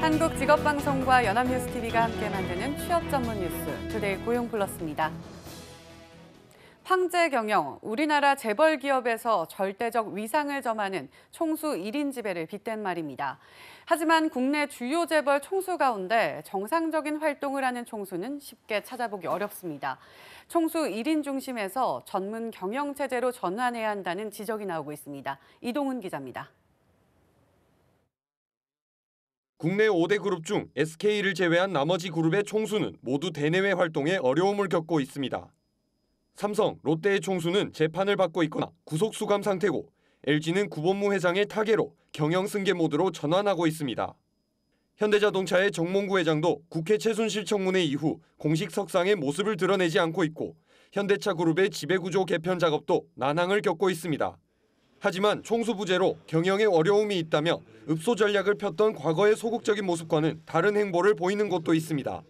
한국직업방송과 연합뉴스TV가 함께 만드는 취업 전문 뉴스, 투데이 고용플러스입니다. 황제 경영, 우리나라 재벌 기업에서 절대적 위상을 점하는 총수 1인 지배를 빗댄 말입니다. 하지만 국내 주요 재벌 총수 가운데 정상적인 활동을 하는 총수는 쉽게 찾아보기 어렵습니다. 총수 1인 중심에서 전문 경영 체제로 전환해야 한다는 지적이 나오고 있습니다. 이동훈 기자입니다. 국내 5대 그룹 중 SK를 제외한 나머지 그룹의 총수는 모두 대내외 활동에 어려움을 겪고 있습니다. 삼성, 롯데의 총수는 재판을 받고 있거나 구속 수감 상태고 LG는 구본무 회장의 타계로 경영 승계 모드로 전환하고 있습니다. 현대자동차의 정몽구 회장도 국회 최순실 청문회 이후 공식 석상의 모습을 드러내지 않고 있고 현대차 그룹의 지배구조 개편 작업도 난항을 겪고 있습니다. 하지만 총수 부재로 경영에 어려움이 있다며 읍소 전략을 폈던 과거의 소극적인 모습과는 다른 행보를 보이는 곳도 있습니다.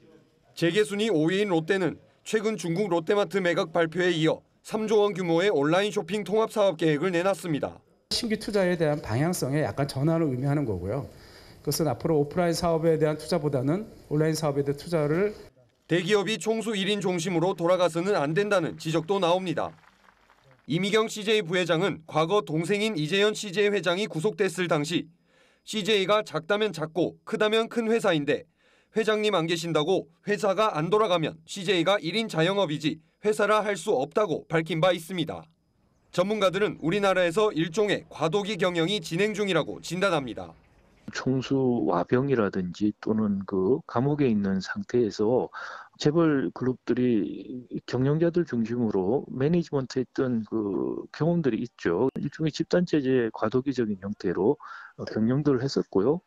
재계순위 5위인 롯데는 최근 중국 롯데마트 매각 발표에 이어 3조 원 규모의 온라인 쇼핑 통합 사업 계획을 내놨습니다. 신규 투자에 대한 방향성에 약간 전환을 의미하는 거고요. 그것은 앞으로 오프라인 사업에 대한 투자보다는 온라인 사업에 대한 투자를 대기업이 총수 1인 중심으로 돌아가서는 안 된다는 지적도 나옵니다. 이미경 CJ 부회장은 과거 동생인 이재현 CJ 회장이 구속됐을 당시 CJ가 작다면 작고 크다면 큰 회사인데 회장님 안 계신다고 회사가 안 돌아가면 CJ가 1인 자영업이지 회사라 할 수 없다고 밝힌 바 있습니다. 전문가들은 우리나라에서 일종의 과도기 경영이 진행 중이라고 진단합니다. 총수 와병이라든지 또는 그 감옥에 있는 상태에서 재벌 그룹들이 경영자들 중심으로 매니지먼트 했던 그 경험들이 있죠. 일종의 집단체제의 과도기적인 형태로 경영들을 했었고요.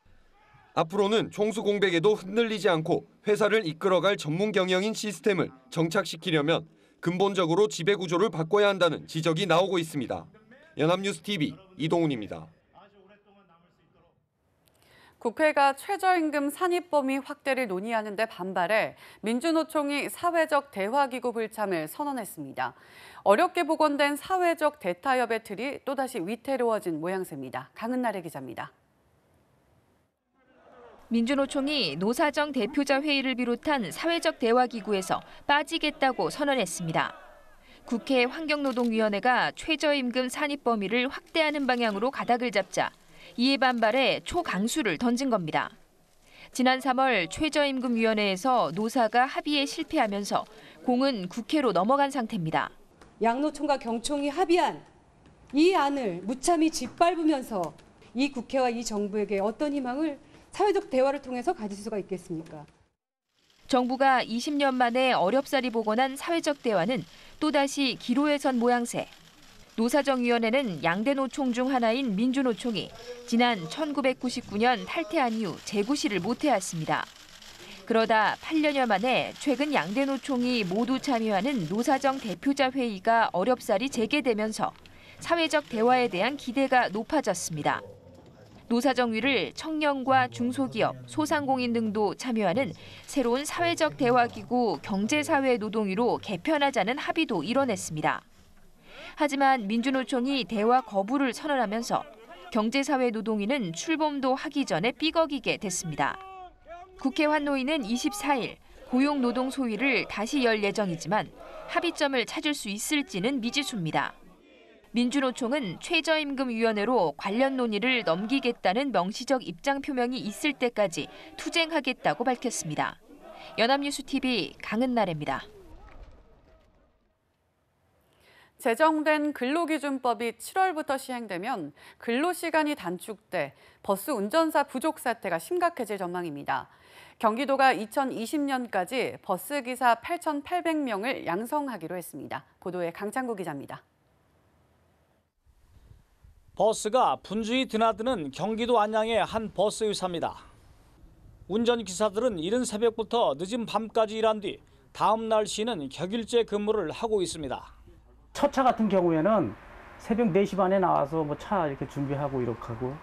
앞으로는 총수 공백에도 흔들리지 않고 회사를 이끌어갈 전문 경영인 시스템을 정착시키려면 근본적으로 지배구조를 바꿔야 한다는 지적이 나오고 있습니다. 연합뉴스TV 이동훈입니다. 국회가 최저임금 산입 범위 확대를 논의하는 데 반발해 민주노총이 사회적 대화기구 불참을 선언했습니다. 어렵게 복원된 사회적 대타협의 틀이 또다시 위태로워진 모양새입니다. 강은나래 기자입니다. 민주노총이 노사정 대표자 회의를 비롯한 사회적 대화기구에서 빠지겠다고 선언했습니다. 국회 환경노동위원회가 최저임금 산입 범위를 확대하는 방향으로 가닥을 잡자 이에 반발해 초강수를 던진 겁니다. 지난 3월 최저임금위원회에서 노사가 합의에 실패하면서 공은 국회로 넘어간 상태입니다. 양노총과 경총이 합의한 이 안을 무참히 짓밟으면서 이 국회와 이 정부에게 어떤 희망을 사회적 대화를 통해서 가질 수가 있겠습니까? 정부가 20년 만에 어렵사리 복원한 사회적 대화는 또다시 기로에 선 모양새. 노사정위원회는 양대 노총 중 하나인 민주노총이 지난 1999년 탈퇴한 이후 재구시를 못해왔습니다. 그러다 8년여 만에 최근 양대 노총이 모두 참여하는 노사정 대표자 회의가 어렵사리 재개되면서 사회적 대화에 대한 기대가 높아졌습니다. 노사정위를 청년과 중소기업, 소상공인 등도 참여하는 새로운 사회적 대화기구 경제사회노동위로 개편하자는 합의도 이뤄냈습니다. 하지만 민주노총이 대화 거부를 선언하면서 경제사회노동위는 출범도 하기 전에 삐걱이게 됐습니다. 국회 환노위는 24일 고용노동 소위를 다시 열 예정이지만 합의점을 찾을 수 있을지는 미지수입니다. 민주노총은 최저임금위원회로 관련 논의를 넘기겠다는 명시적 입장 표명이 있을 때까지 투쟁하겠다고 밝혔습니다. 연합뉴스TV 강은나래입니다. 제정된 근로기준법이 7월부터 시행되면 근로시간이 단축돼 버스 운전사 부족 사태가 심각해질 전망입니다. 경기도가 2020년까지 버스기사 8,800명을 양성하기로 했습니다. 보도에 강창구 기자입니다. 버스가 분주히 드나드는 경기도 안양의 한 버스 회사입니다. 운전기사들은 이른 새벽부터 늦은 밤까지 일한 뒤 다음 날 쉬는 격일제 근무를 하고 있습니다. 첫 차 같은 경우에는 새벽 4시 반에 나와서 뭐 차 이렇게 준비하고 이렇게 하고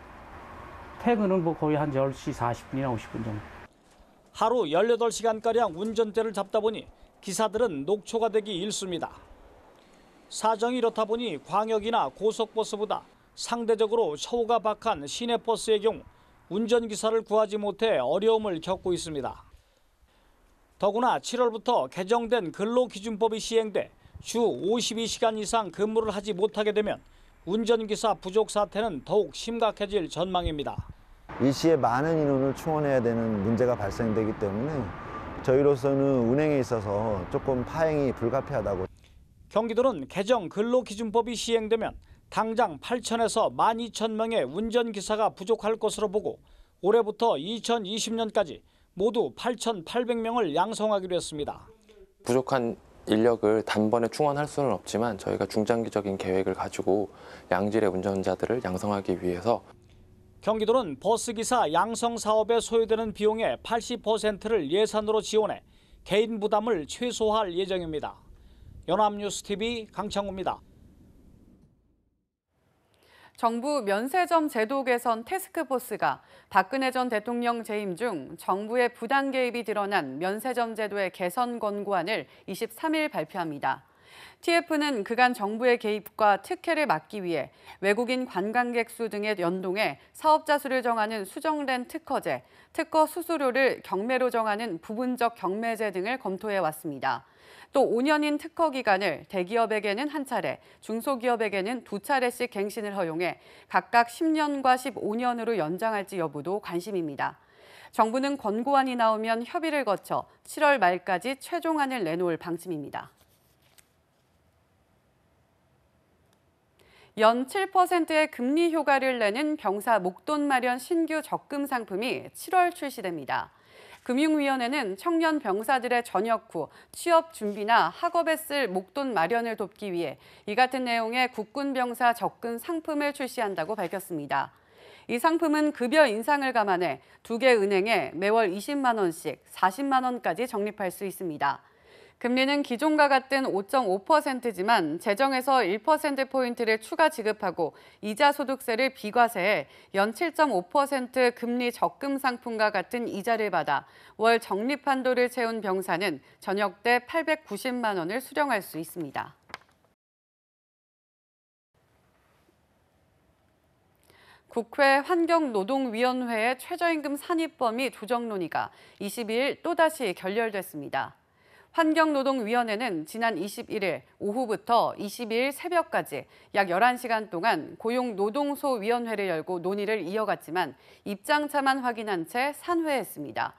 퇴근은 뭐 거의 한 10시 40분이나 50분 정도. 하루 18시간가량 운전대를 잡다 보니 기사들은 녹초가 되기 일쑤입니다. 사정이 이렇다 보니 광역이나 고속버스보다 상대적으로 처우가 박한 시내버스의 경우 운전기사를 구하지 못해 어려움을 겪고 있습니다. 더구나 7월부터 개정된 근로기준법이 시행돼 주 52시간 이상 근무를 하지 못하게 되면 운전기사 부족 사태는 더욱 심각해질 전망입니다. 이 시에 많은 인원을 충원해야 되는 문제가 발생되기 때문에 저희로서는 운행에 있어서 조금 파행이 불가피하다고. 경기도는 개정 근로기준법이 시행되면 당장 8,000에서 12,000명의 운전기사가 부족할 것으로 보고 올해부터 2020년까지 모두 8,800명을 양성하기로 했습니다. 부족한 인력을 단번에 충원할 수는 없지만 저희가 중장기적인 계획을 가지고 양질의 운전자들을 양성하기 위해서 경기도는 버스기사 양성 사업에 소요되는 비용의 80%를 예산으로 지원해 개인 부담을 최소화할 예정입니다. 연합뉴스TV 강창우입니다. 정부 면세점 제도 개선 태스크포스가 박근혜 전 대통령 재임 중 정부의 부당 개입이 드러난 면세점 제도의 개선 권고안을 23일 발표합니다. TF는 그간 정부의 개입과 특혜를 막기 위해 외국인 관광객 수 등에 연동해 사업자 수를 정하는 수정된 특허제, 특허 수수료를 경매로 정하는 부분적 경매제 등을 검토해 왔습니다. 또 5년인 특허 기간을 대기업에게는 한 차례, 중소기업에게는 2차례씩 갱신을 허용해 각각 10년과 15년으로 연장할지 여부도 관심입니다. 정부는 권고안이 나오면 협의를 거쳐 7월 말까지 최종안을 내놓을 방침입니다. 연 7%의 금리 효과를 내는 병사 목돈 마련 신규 적금 상품이 7월 출시됩니다. 금융위원회는 청년 병사들의 전역 후 취업 준비나 학업에 쓸 목돈 마련을 돕기 위해 이 같은 내용의 국군병사 적금 상품을 출시한다고 밝혔습니다. 이 상품은 급여 인상을 감안해 2개 은행에 매월 20만 원씩 40만 원까지 적립할 수 있습니다. 금리는 기존과 같은 5.5%지만 재정에서 1%포인트를 추가 지급하고 이자 소득세를 비과세해 연 7.5% 금리 적금 상품과 같은 이자를 받아 월 적립 한도를 채운 병사는 전역 때 890만 원을 수령할 수 있습니다. 국회 환경노동위원회의 최저임금 산입 범위 조정 논의가 22일 또다시 결렬됐습니다. 환경노동위원회는 지난 21일 오후부터 22일 새벽까지 약 11시간 동안 고용노동소위원회를 열고 논의를 이어갔지만 입장차만 확인한 채 산회했습니다.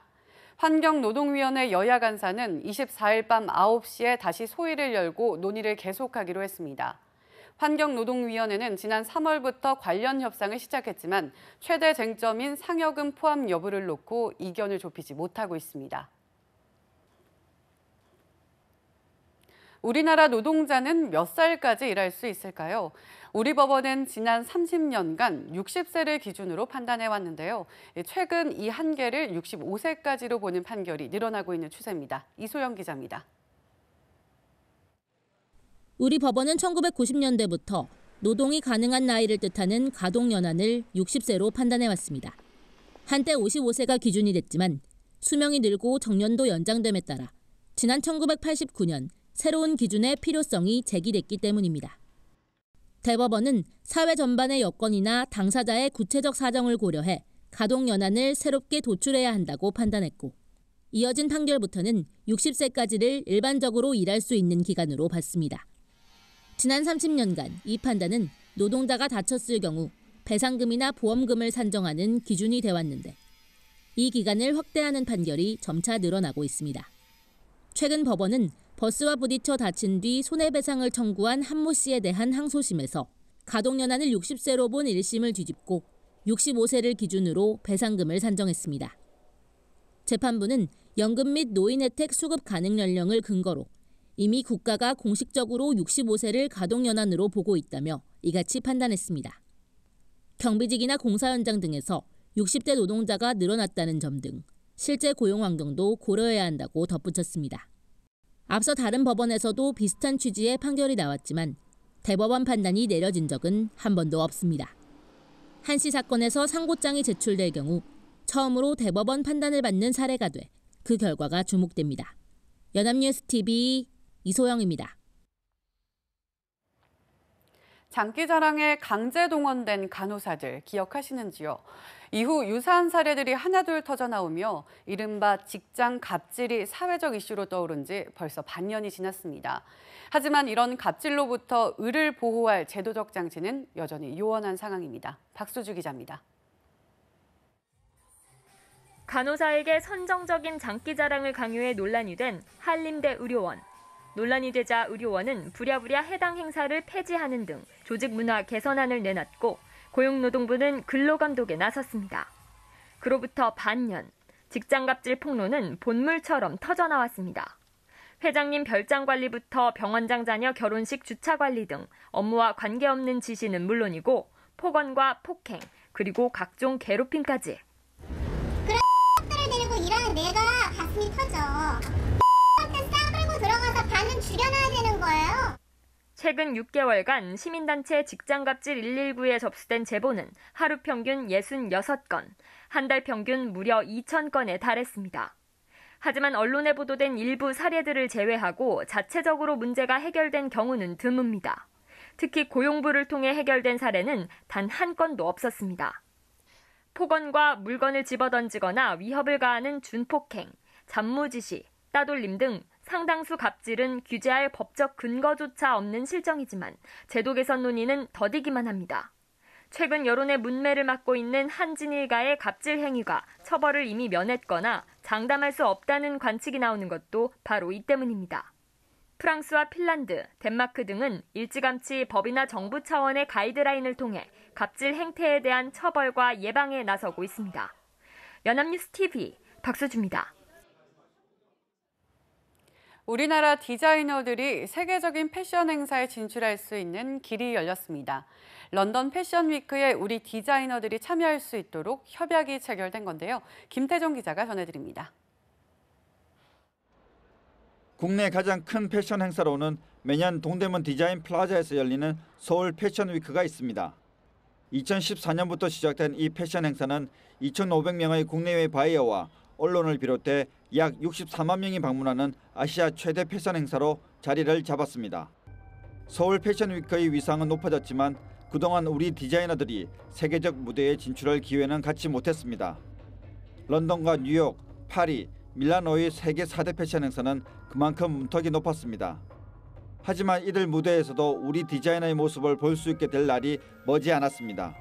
환경노동위원회 여야 간사는 24일 밤 9시에 다시 소위를 열고 논의를 계속하기로 했습니다. 환경노동위원회는 지난 3월부터 관련 협상을 시작했지만 최대 쟁점인 상여금 포함 여부를 놓고 이견을 좁히지 못하고 있습니다. 우리나라 노동자는 몇 살까지 일할 수 있을까요? 우리 법원은 지난 30년간 60세를 기준으로 판단해왔는데요. 최근 이 한계를 65세까지로 보는 판결이 늘어나고 있는 추세입니다. 이소영 기자입니다. 우리 법원은 1990년대부터 노동이 가능한 나이를 뜻하는 가동연한을 60세로 판단해왔습니다. 한때 55세가 기준이 됐지만 수명이 늘고 정년도 연장됨에 따라 지난 1989년 새로운 기준의 필요성이 제기됐기 때문입니다. 대법원은 사회 전반의 여건이나 당사자의 구체적 사정을 고려해 가동연한을 새롭게 도출해야 한다고 판단했고 이어진 판결부터는 60세까지를 일반적으로 일할 수 있는 기간으로 봤습니다. 지난 30년간 이 판단은 노동자가 다쳤을 경우 배상금이나 보험금을 산정하는 기준이 되었는데 이 기간을 확대하는 판결이 점차 늘어나고 있습니다. 최근 법원은 버스와 부딪혀 다친 뒤 손해배상을 청구한 한모 씨에 대한 항소심에서 가동연한을 60세로 본 1심을 뒤집고 65세를 기준으로 배상금을 산정했습니다. 재판부는 연금 및 노인 혜택 수급 가능 연령을 근거로 이미 국가가 공식적으로 65세를 가동연한으로 보고 있다며 이같이 판단했습니다. 경비직이나 공사 현장 등에서 60대 노동자가 늘어났다는 점 등 실제 고용 환경도 고려해야 한다고 덧붙였습니다. 앞서 다른 법원에서도 비슷한 취지의 판결이 나왔지만 대법원 판단이 내려진 적은 한 번도 없습니다. 한씨 사건에서 상고장이 제출될 경우 처음으로 대법원 판단을 받는 사례가 돼 그 결과가 주목됩니다. 연합뉴스TV 이소영입니다. 장기자랑에 강제 동원된 간호사들 기억하시는지요? 이후 유사한 사례들이 하나둘 터져 나오며 이른바 직장 갑질이 사회적 이슈로 떠오른 지 벌써 반년이 지났습니다. 하지만 이런 갑질로부터 의를 보호할 제도적 장치는 여전히 요원한 상황입니다. 박수주 기자입니다. 간호사에게 선정적인 장기자랑을 강요해 논란이 된 한림대 의료원. 논란이 되자 의료원은 부랴부랴 해당 행사를 폐지하는 등 조직 문화 개선안을 내놨고 고용노동부는 근로감독에 나섰습니다. 그로부터 반년, 직장갑질 폭로는 본물처럼 터져나왔습니다. 회장님 별장 관리부터 병원장 자녀 결혼식 주차 관리 등 업무와 관계없는 지시는 물론이고 폭언과 폭행, 그리고 각종 괴롭힘까지. 그런 X들을 데리고 일하는 내가 가슴이 터져. 한테 싸불고 들어가서 반은 죽여놔야 되는 거예요. 최근 6개월간 시민단체 직장갑질 119에 접수된 제보는 하루 평균 66건, 한 달 평균 무려 2,000건에 달했습니다. 하지만 언론에 보도된 일부 사례들을 제외하고 자체적으로 문제가 해결된 경우는 드뭅니다. 특히 고용부를 통해 해결된 사례는 단 한 건도 없었습니다. 폭언과 물건을 집어던지거나 위협을 가하는 준폭행, 잡무지시, 따돌림 등 상당수 갑질은 규제할 법적 근거조차 없는 실정이지만 제도 개선 논의는 더디기만 합니다. 최근 여론의 문매를 맡고 있는 한진 일가의 갑질 행위가 처벌을 이미 면했거나 장담할 수 없다는 관측이 나오는 것도 바로 이 때문입니다. 프랑스와 핀란드, 덴마크 등은 일찌감치 법이나 정부 차원의 가이드라인을 통해 갑질 행태에 대한 처벌과 예방에 나서고 있습니다. 연합뉴스 TV 박수주입니다. 우리나라 디자이너들이 세계적인 패션 행사에 진출할 수 있는 길이 열렸습니다. 런던 패션 위크에 우리 디자이너들이 참여할 수 있도록 협약이 체결된 건데요. 김태종 기자가 전해드립니다. 국내 가장 큰 패션 행사로는 매년 동대문 디자인 플라자에서 열리는 서울 패션 위크가 있습니다. 2014년부터 시작된 이 패션 행사는 2,500명의 국내외 바이어와 언론을 비롯해 약 64만 명이 방문하는 아시아 최대 패션 행사로 자리를 잡았습니다. 서울 패션 위크의 위상은 높아졌지만 그동안 우리 디자이너들이 세계적 무대에 진출할 기회는 갖지 못했습니다. 런던과 뉴욕, 파리, 밀라노의 세계 4대 패션 행사는 그만큼 문턱이 높았습니다. 하지만 이들 무대에서도 우리 디자이너의 모습을 볼 수 있게 될 날이 머지 않았습니다.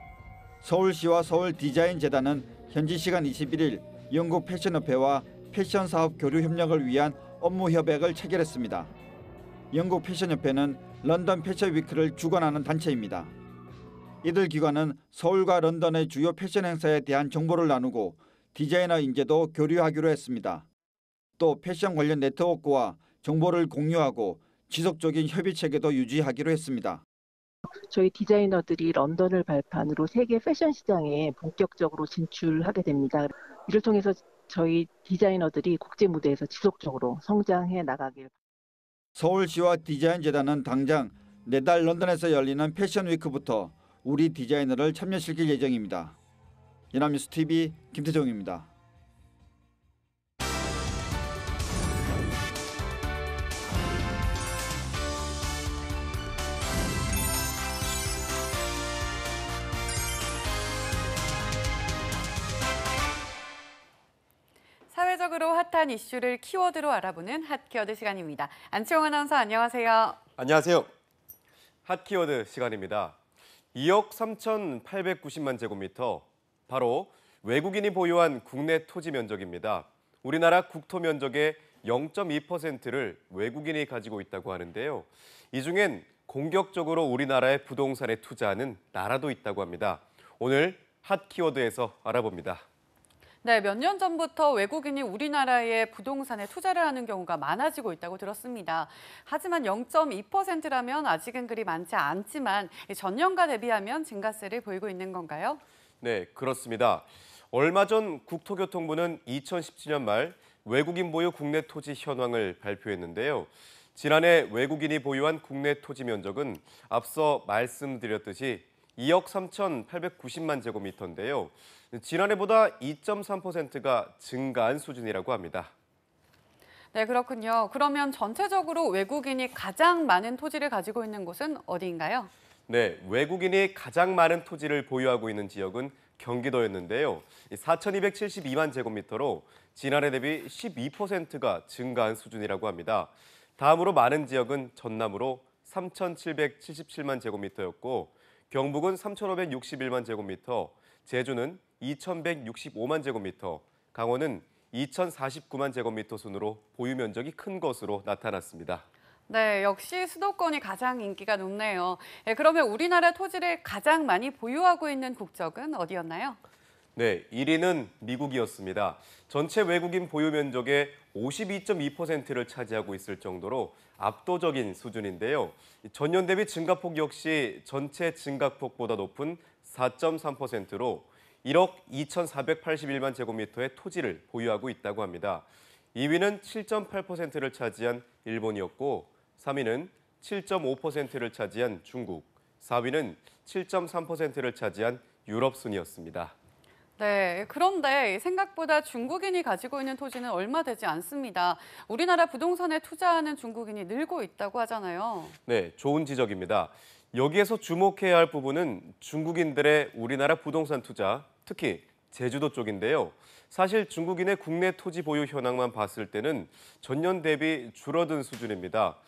서울시와 서울디자인재단은 현지 시간 21일 영국 패션협회와 패션 사업 교류 협력을 위한 업무 협약을 체결했습니다. 영국 패션협회는 런던 패션 위크를 주관하는 단체입니다. 이들 기관은 서울과 런던의 주요 패션 행사에 대한 정보를 나누고 디자이너 인재도 교류하기로 했습니다. 또 패션 관련 네트워크와 정보를 공유하고 지속적인 협의 체계도 유지하기로 했습니다. 저희 디자이너들이 런던을 발판으로 세계 패션 시장에 본격적으로 진출하게 됩니다. 이를 통해서 저희 디자이너들이 국제 무대에서 지속적으로 성장해 나가길. 서울시와 디자인재단은 당장 내달 런던에서 열리는 패션 위크부터 우리 디자이너를 참여시킬 예정입니다. 연합뉴스 TV 김태종입니다. 사회적으로 핫한 이슈를 키워드로 알아보는 핫키워드 시간입니다. 안치홍 아나운서 안녕하세요. 안녕하세요. 핫키워드 시간입니다. 2억 3,890만 제곱미터, 바로 외국인이 보유한 국내 토지 면적입니다. 우리나라 국토 면적의 0.2%를 외국인이 가지고 있다고 하는데요. 이 중엔 공격적으로 우리나라의 부동산에 투자하는 나라도 있다고 합니다. 오늘 핫키워드에서 알아봅니다. 네, 몇 년 전부터 외국인이 우리나라의 부동산에 투자를 하는 경우가 많아지고 있다고 들었습니다. 하지만 0.2%라면 아직은 그리 많지 않지만 전년과 대비하면 증가세를 보이고 있는 건가요? 네, 그렇습니다. 얼마 전 국토교통부는 2017년 말 외국인 보유 국내 토지 현황을 발표했는데요. 지난해 외국인이 보유한 국내 토지 면적은 앞서 말씀드렸듯이 2억 3,890만 제곱미터인데요. 지난해보다 2.3%가 증가한 수준이라고 합니다. 네, 그렇군요. 그러면 전체적으로 외국인이 가장 많은 토지를 가지고 있는 곳은 어디인가요? 네, 외국인이 가장 많은 토지를 보유하고 있는 지역은 경기도였는데요. 4,272만 제곱미터로 지난해 대비 12%가 증가한 수준이라고 합니다. 다음으로 많은 지역은 전남으로 3,777만 제곱미터였고 경북은 3,561만 제곱미터, 제주는 2,165만 제곱미터, 강원은 2,049만 제곱미터 순으로 보유 면적이 큰 것으로 나타났습니다. 네, 역시 수도권이 가장 인기가 높네요. 그러면 우리나라 토지를 가장 많이 보유하고 있는 국적은 어디였나요? 네, 1위는 미국이었습니다. 전체 외국인 보유 면적의 52.2%를 차지하고 있을 정도로 압도적인 수준인데요. 전년 대비 증가폭 역시 전체 증가폭보다 높은 4.3%로 1억 2,481만 제곱미터의 토지를 보유하고 있다고 합니다. 2위는 7.8%를 차지한 일본이었고 3위는 7.5%를 차지한 중국, 4위는 7.3%를 차지한 유럽 순이었습니다. 네, 그런데 생각보다 중국인이 가지고 있는 토지는 얼마 되지 않습니다. 우리나라 부동산에 투자하는 중국인이 늘고 있다고 하잖아요. 네, 좋은 지적입니다. 여기에서 주목해야 할 부분은 중국인들의 우리나라 부동산 투자, 특히 제주도 쪽인데요. 사실 중국인의 국내 토지 보유 현황만 봤을 때는 전년 대비 줄어든 수준입니다.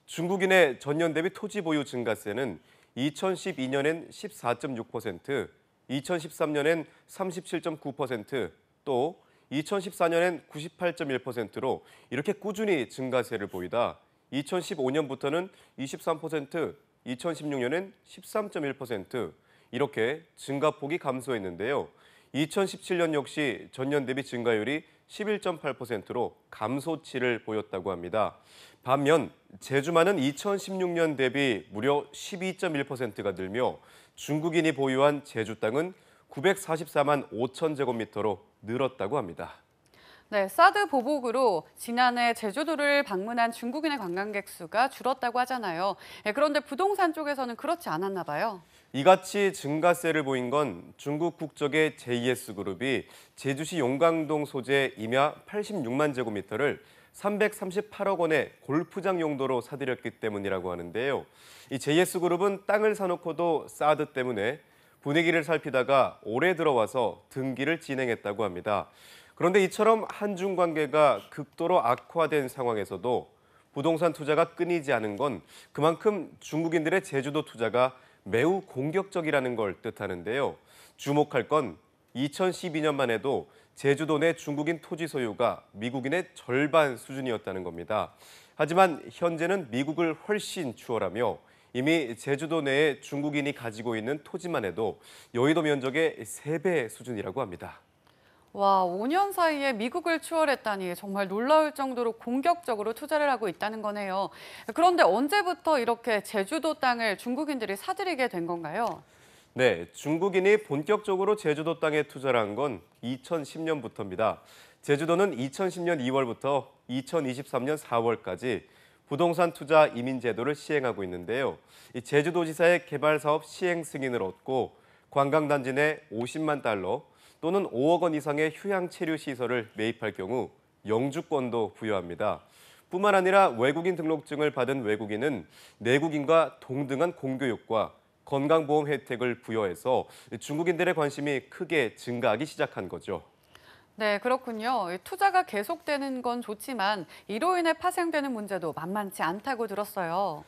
중국인의 전년 대비 토지 보유 증가세는 2012년엔 14.6%, 2013년엔 37.9%, 또 2014년엔 98.1%로 이렇게 꾸준히 증가세를 보이다 2015년부터는 23%, 2016년엔 13.1% 이렇게 증가폭이 감소했는데요. 2017년 역시 전년 대비 증가율이 11.8%로 감소치를 보였다고 합니다. 반면 제주만은 2016년 대비 무려 12.1%가 늘며 중국인이 보유한 제주 땅은 944만 5천 제곱미터로 늘었다고 합니다. 네, 사드 보복으로 지난해 제주도를 방문한 중국인의 관광객 수가 줄었다고 하잖아요. 그런데 부동산 쪽에서는 그렇지 않았나 봐요. 이같이 증가세를 보인 건 중국 국적의 JS그룹이 제주시 용강동 소재 임야 86만 제곱미터를 338억 원의 골프장 용도로 사들였기 때문이라고 하는데요. 이 JS그룹은 땅을 사놓고도 사드 때문에 분위기를 살피다가 올해 들어와서 등기를 진행했다고 합니다. 그런데 이처럼 한중 관계가 극도로 악화된 상황에서도 부동산 투자가 끊이지 않은 건 그만큼 중국인들의 제주도 투자가 매우 공격적이라는 걸 뜻하는데요. 주목할 건 2012년만 해도 제주도 내 중국인 토지 소유가 미국인의 절반 수준이었다는 겁니다. 하지만 현재는 미국을 훨씬 추월하며 이미 제주도 내에 중국인이 가지고 있는 토지만 해도 여의도 면적의 3배 수준이라고 합니다. 와, 5년 사이에 미국을 추월했다니 정말 놀라울 정도로 공격적으로 투자를 하고 있다는 거네요. 그런데 언제부터 이렇게 제주도 땅을 중국인들이 사들이게 된 건가요? 네, 중국인이 본격적으로 제주도 땅에 투자를 한 건 2010년부터입니다. 제주도는 2010년 2월부터 2023년 4월까지 부동산 투자 이민 제도를 시행하고 있는데요. 이 제주도지사의 개발 사업 시행 승인을 얻고 관광단지 내 50만 달러 또는 5억 원 이상의 휴양 체류 시설을 매입할 경우 영주권도 부여합니다. 뿐만 아니라 외국인 등록증을 받은 외국인은 내국인과 동등한 공교육과 건강보험 혜택을 부여해서 중국인들의 관심이 크게 증가하기 시작한 거죠. 네, 그렇군요. 투자가 계속되는 건 좋지만 이로 인해 파생되는 문제도 만만치 않다고 들었어요.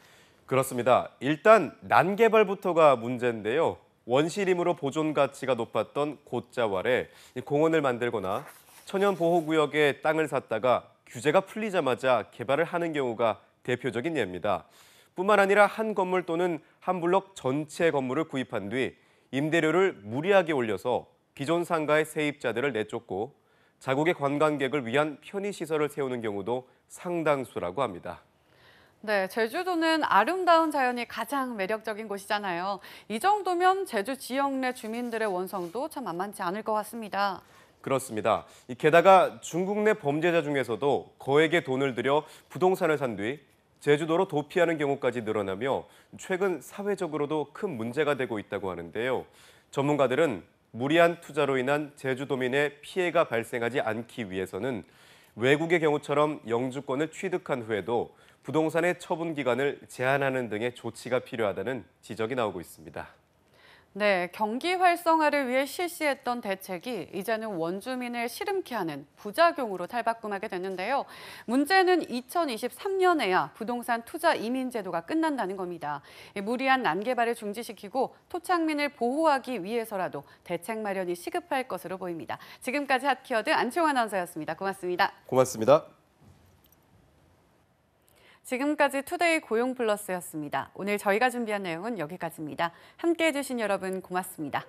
그렇습니다. 일단 난개발부터가 문제인데요. 원시림으로 보존 가치가 높았던 곶자왈에 공원을 만들거나 천연보호구역에 땅을 샀다가 규제가 풀리자마자 개발을 하는 경우가 대표적인 예입니다. 뿐만 아니라 한 건물 또는 한 블록 전체 건물을 구입한 뒤 임대료를 무리하게 올려서 기존 상가의 세입자들을 내쫓고 자국의 관광객을 위한 편의시설을 세우는 경우도 상당수라고 합니다. 네, 제주도는 아름다운 자연이 가장 매력적인 곳이잖아요. 이 정도면 제주 지역 내 주민들의 원성도 참 만만치 않을 것 같습니다. 그렇습니다. 게다가 중국 내 범죄자 중에서도 거액의 돈을 들여 부동산을 산 뒤 제주도로 도피하는 경우까지 늘어나며 최근 사회적으로도 큰 문제가 되고 있다고 하는데요. 전문가들은 무리한 투자로 인한 제주도민의 피해가 발생하지 않기 위해서는 외국의 경우처럼 영주권을 취득한 후에도 부동산의 처분 기간을 제한하는 등의 조치가 필요하다는 지적이 나오고 있습니다. 네, 경기 활성화를 위해 실시했던 대책이 이제는 원주민을 시름케 하는 부작용으로 탈바꿈하게 됐는데요. 문제는 2023년에야 부동산 투자 이민 제도가 끝난다는 겁니다. 무리한 난개발을 중지시키고 토착민을 보호하기 위해서라도 대책 마련이 시급할 것으로 보입니다. 지금까지 핫키워드 안치홍 아나운서였습니다. 고맙습니다. 고맙습니다. 지금까지 투데이 고용 플러스였습니다. 오늘 저희가 준비한 내용은 여기까지입니다. 함께해 주신 여러분 고맙습니다.